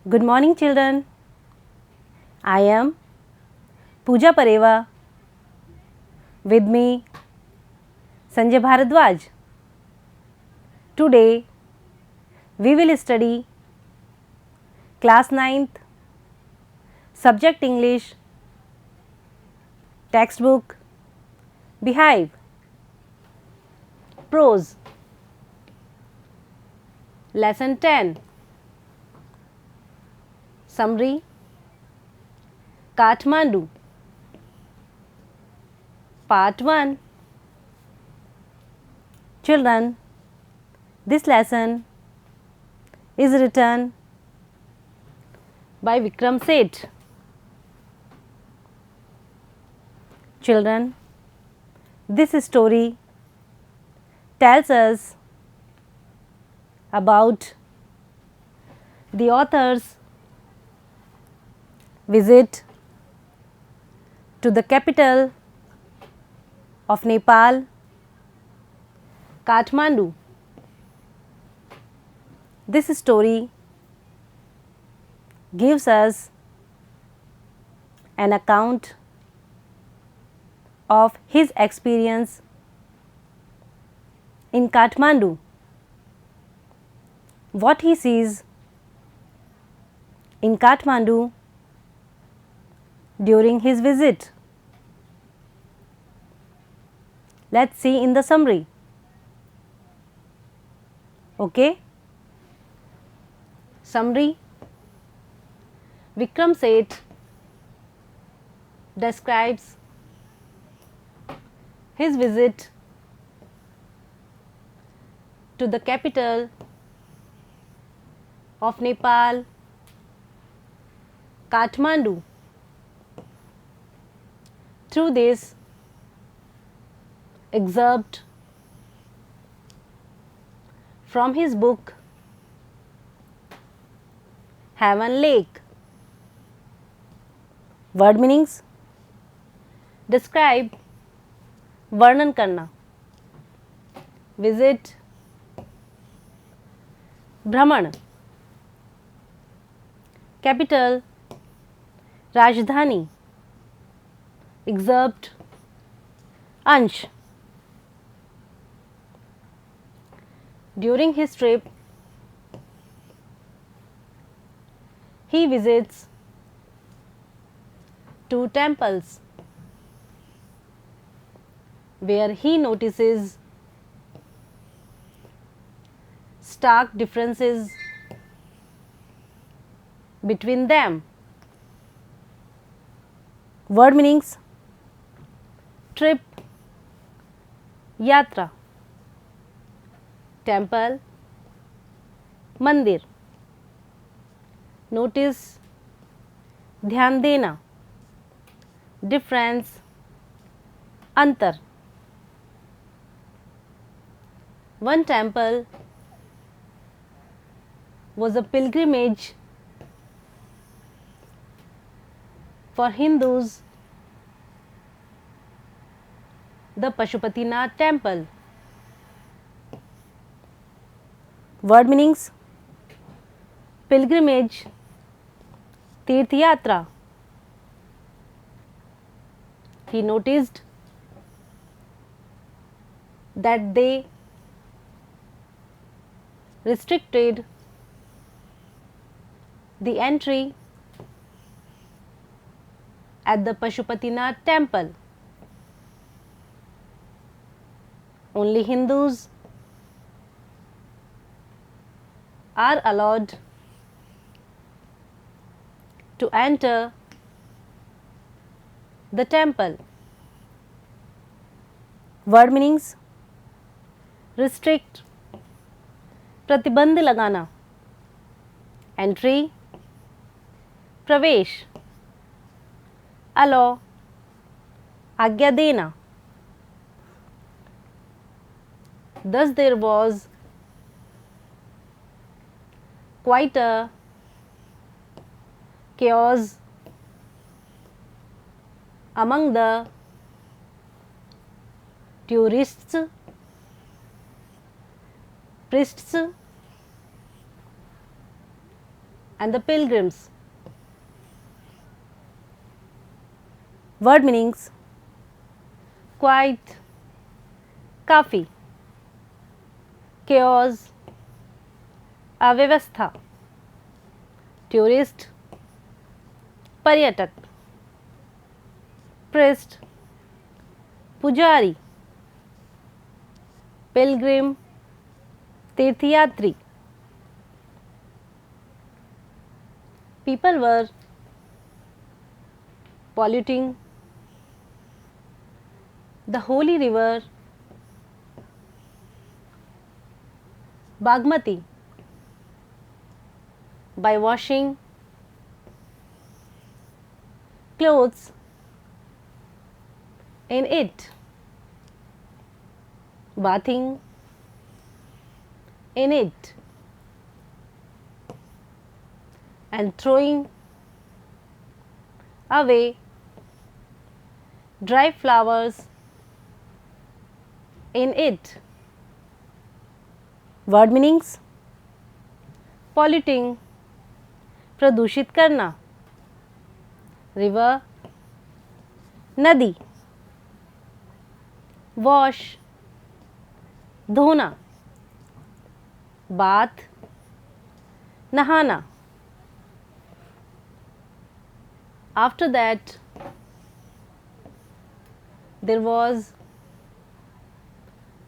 Good morning, children. I am Pooja Pareva. With me, Sanjay Bharadwaj. Today, we will study Class 9th, Subject English, Textbook, Beehive, Prose, Lesson 10. Summary: Kathmandu. Part 1. Children, this lesson is written by Vikram Seth. Children, this story tells us about the author's visit to the capital of Nepal, Kathmandu. This story gives us an account of his experience in Kathmandu, what he sees in Kathmandu during his visit. Let's see in the summary. Okay? Summary: Vikram Seth describes his visit to the capital of Nepal, Kathmandu. Through this excerpt from his book Heaven Lake. Word meanings: describe, वर्णन करना, visit, भ्रमण, capital, राजधानी, excerpt, अंश. During his trip, he visits two temples where he notices stark differences between them. Word meanings: trip, यात्रा, temple, मंदिर, notice, ध्यान देना, difference, अंतर. One temple was a pilgrimage for Hindus, the Pashupatinath temple. Word meanings: pilgrimage, तीर्थ यात्रा. He noticed that they restricted the entry at the Pashupatinath temple. Only Hindus are allowed to enter the temple. Word meanings: restrict, प्रतिबंध लगाना, entry, प्रवेश, allow, आज्ञा देना. Thus there was quite a chaos among the tourists, priests, and the pilgrims. Word meanings: quite, काफ़ी, chaos, अव्यवस्था, tourist, पर्यटक, priest, पुजारी, pilgrim, तीर्थयात्री. People were polluting the holy river Bagmati by washing clothes in it, bathing in it, and throwing away dry flowers in it. Word meanings: polluting, प्रदूषित करना, river, नदी, wash, धोना, bath, नहाना. After that, there was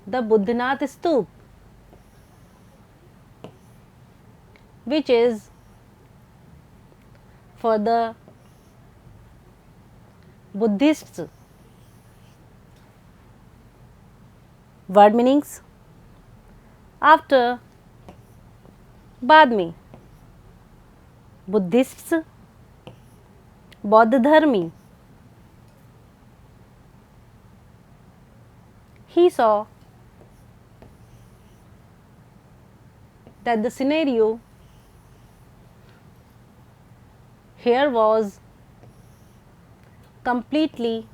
the Buddhanath Stoop, which is for the Buddhists. Word meanings: after, बाद में, Buddhists, बौद्ध धर्मी. He saw that the scenario here was completely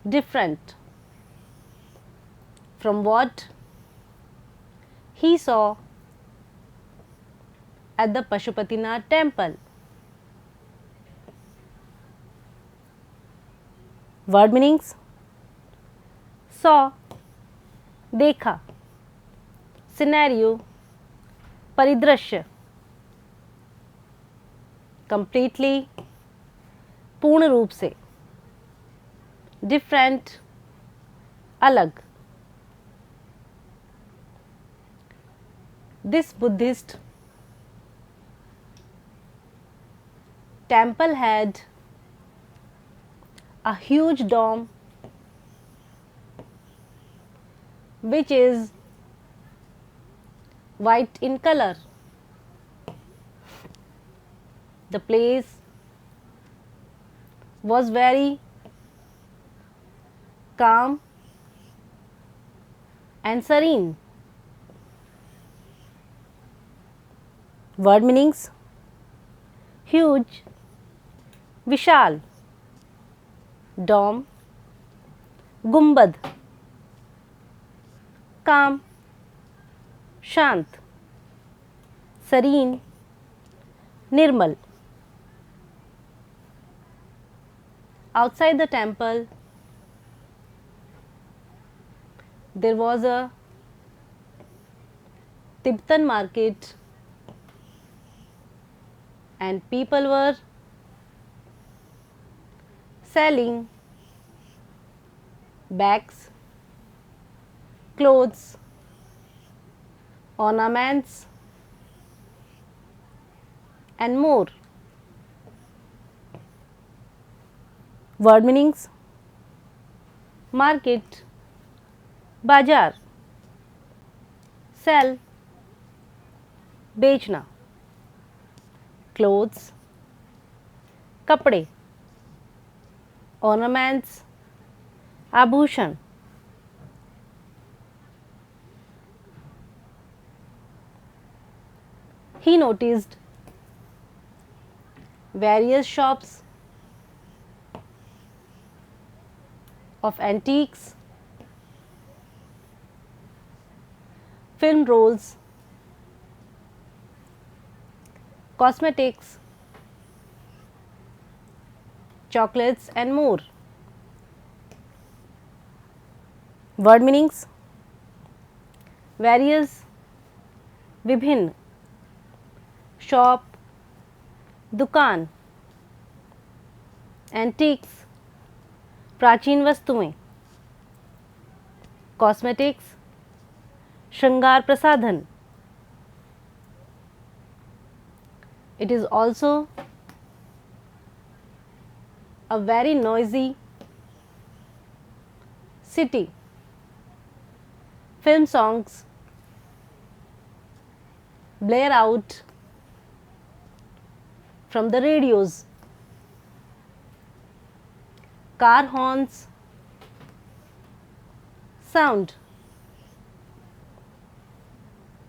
different from what he saw at the Pashupatinath temple. Word meanings: saw, देखा, scenario, परिदृश्य, completely, पूर्ण रूप से, different, अलग. This Buddhist temple had a huge dome which is white in color. The place was very calm and serene. Word meanings: huge, Vishal, dome, गुंबद, calm, शांत, serene, Nirmal. Outside the temple, there was a Tibetan market and people were selling bags, clothes, ornaments and more. Word meanings: market, बाजार, sell, बेचना, clothes, कपड़े, ornaments, आभूषण. He noticed various shops of antiques, film rolls, cosmetics, chocolates and more. Word meanings: various, विभिन्न, shop, दुकान, antiques, प्राचीन वस्तुएं, cosmetics, श्रृंगार प्रसाधन. It is also a very noisy city. Film songs blare out from the radios. Car horns sound.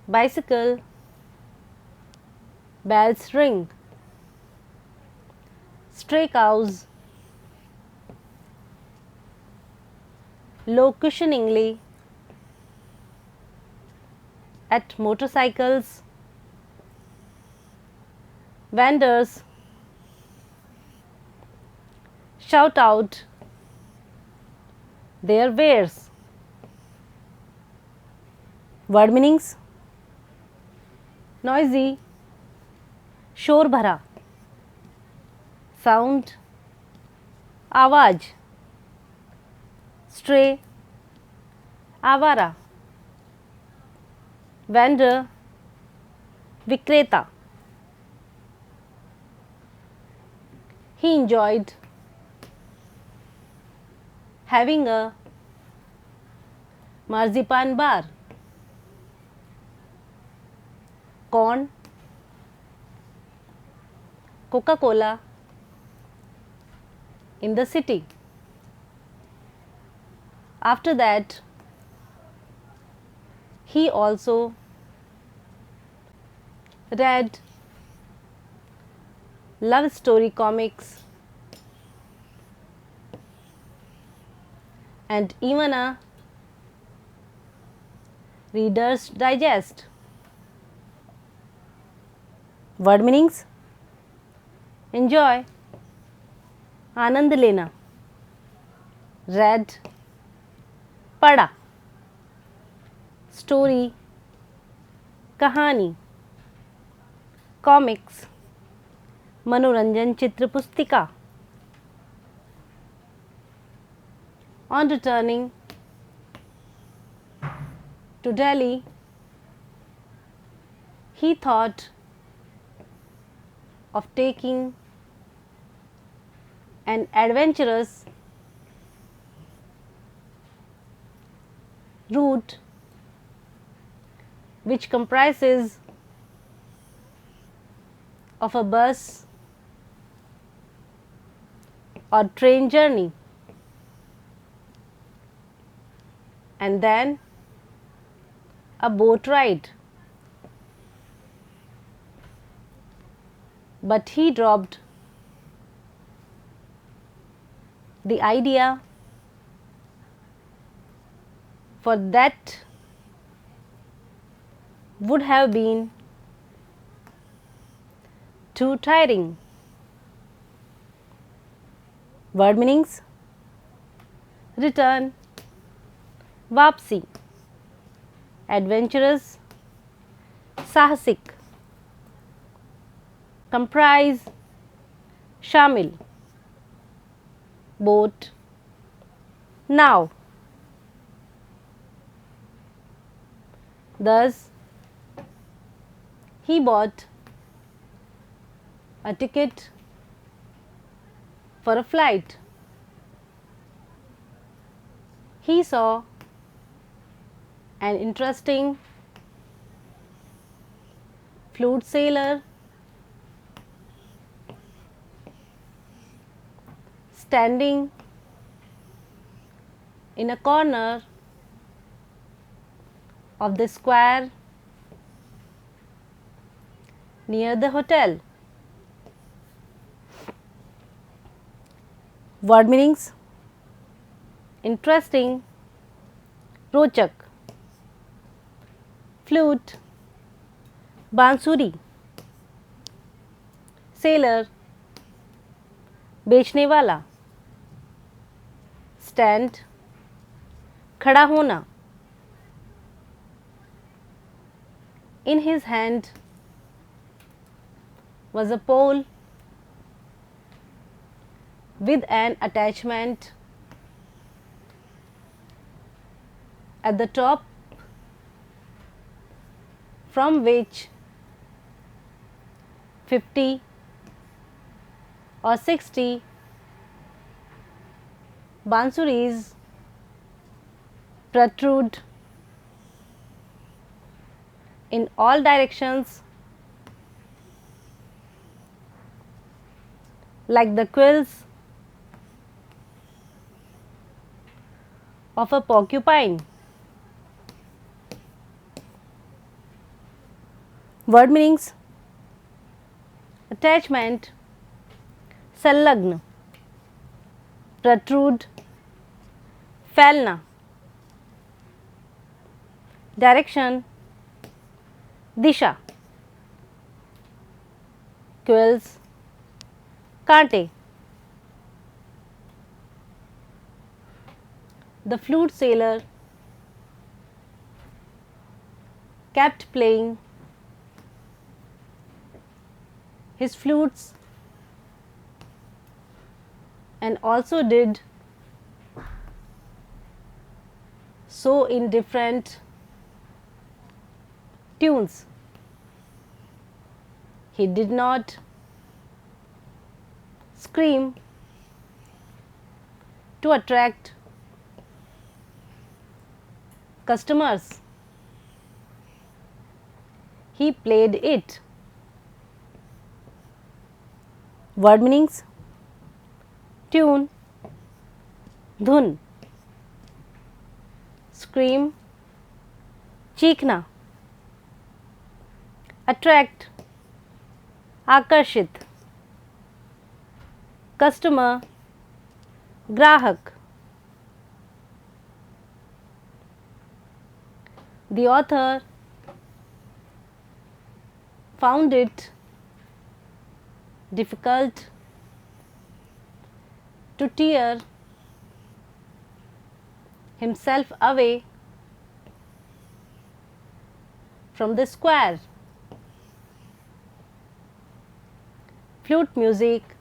Bicycle bells ring. Stray cows low cushioningly at motorcycles. Vendors shout out their wares. Word meanings: noisy, शोर भरा, sound, आवाज, stray, आवारा, vendor, विक्रेता. He enjoyed having a marzipan bar. Corn, Coca-Cola in the city. After that, he also read love story comics and even a Reader's Digest. Word meanings: enjoy, आनंद लेना, read, पढ़ा, story, कहानी, comics, मनोरंजन चित्र पुस्तिका. On returning to Delhi, he thought of taking an adventurous route which comprises of a bus or train journey and then a boat ride. But he dropped the idea for that would have been too tiring. Word meanings: return, वापसी, adventurous, साहसिक, comprise, शामिल, boat, now. Thus, he bought a ticket for a flight. He saw an interesting flute sailor standing in a corner of the square near the hotel. Word meanings: interesting, रोचक, flute, बांसुरी, seller, बेचने वाला, stand, खड़ा होना, in his hand was a pole with an attachment at the top from which 50 or 60 bansuris protrude in all directions like the quills of a porcupine. Word meanings: attachment, संलग्न, protrude, फैलना, direction, दिशा, quills, कांटे. The flute sailor kept playing his flutes and also did so in different tunes. He did not scream to attract customers. He played it. Word meanings: tune, धुन, scream, चीखना, attract, आकर्षित, customer, ग्राहक. The author found it difficult to tear himself away from the square. Flute music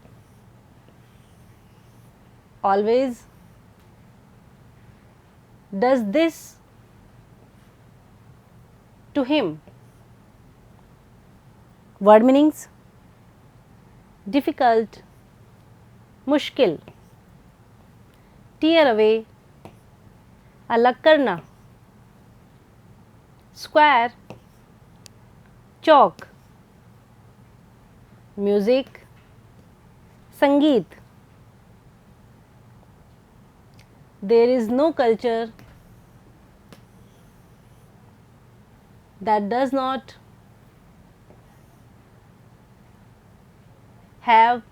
always does this to him. Word meanings: difficult, मुश्किल, tear away, अलग करना, square, चौक, music, संगीत. There is no culture that does not have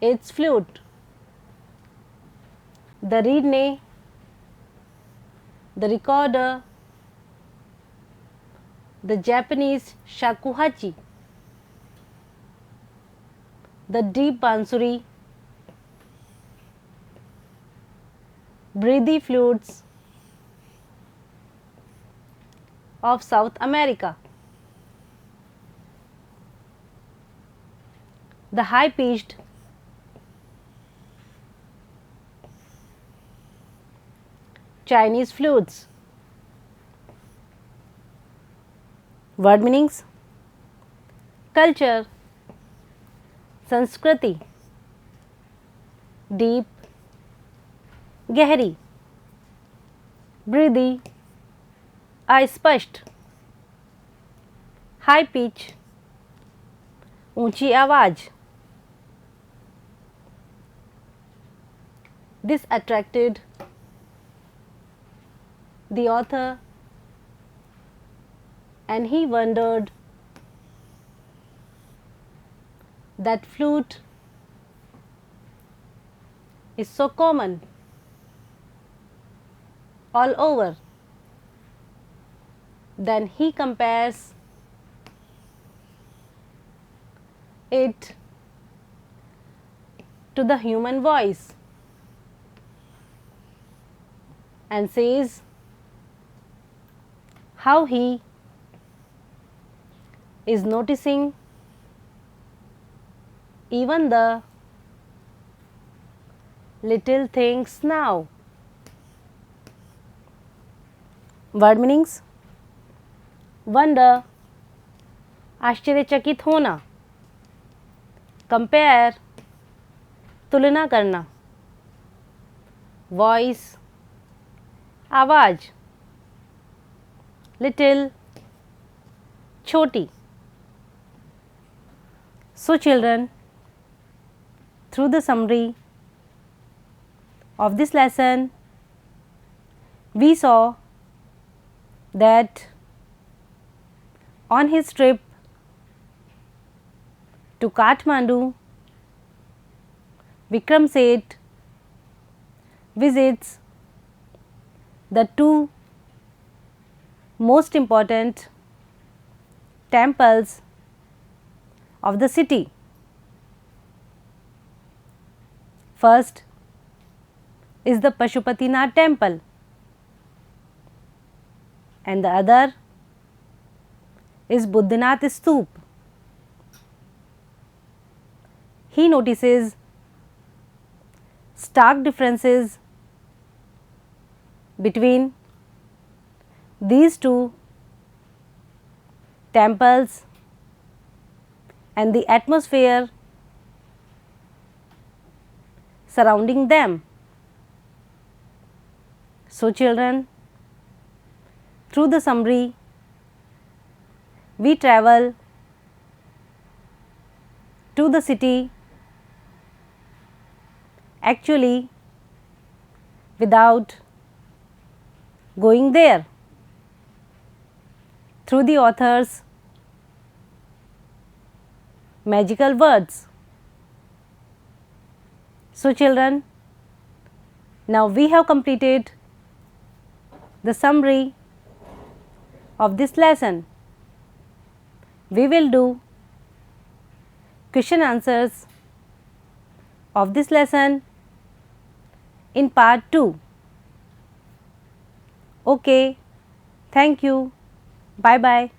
its flute. The reed-ney, the recorder, the Japanese shakuhachi, the deep bansuri, breathy flutes of South America, the high-pitched Chinese flutes. Word meanings: culture, संस्कृति, deep, गहरी, breathy, अस्पष्ट, high pitch, ऊंची आवाज. This attracted the author and he wondered that flute is so common all over. Then he compares it to the human voice and says how he is noticing even the little things now. Word meanings: wonder, आश्चर्यचकित होना, compare, तुलना करना, voice, आवाज़, little, छोटी. So children, through the summary of this lesson, we saw that on his trip to Kathmandu, Vikram Seth visits the two most important temples of the city. First is the Pashupatinath temple and the other is Buddhanath Stoop. He notices stark differences between these two temples and the atmosphere surrounding them. So children, through the summary, we travel to the city actually without going there through the author's magical words. So children, now we have completed the summary of this lesson. We will do question answers of this lesson in part 2. Okay, thank you. Bye bye.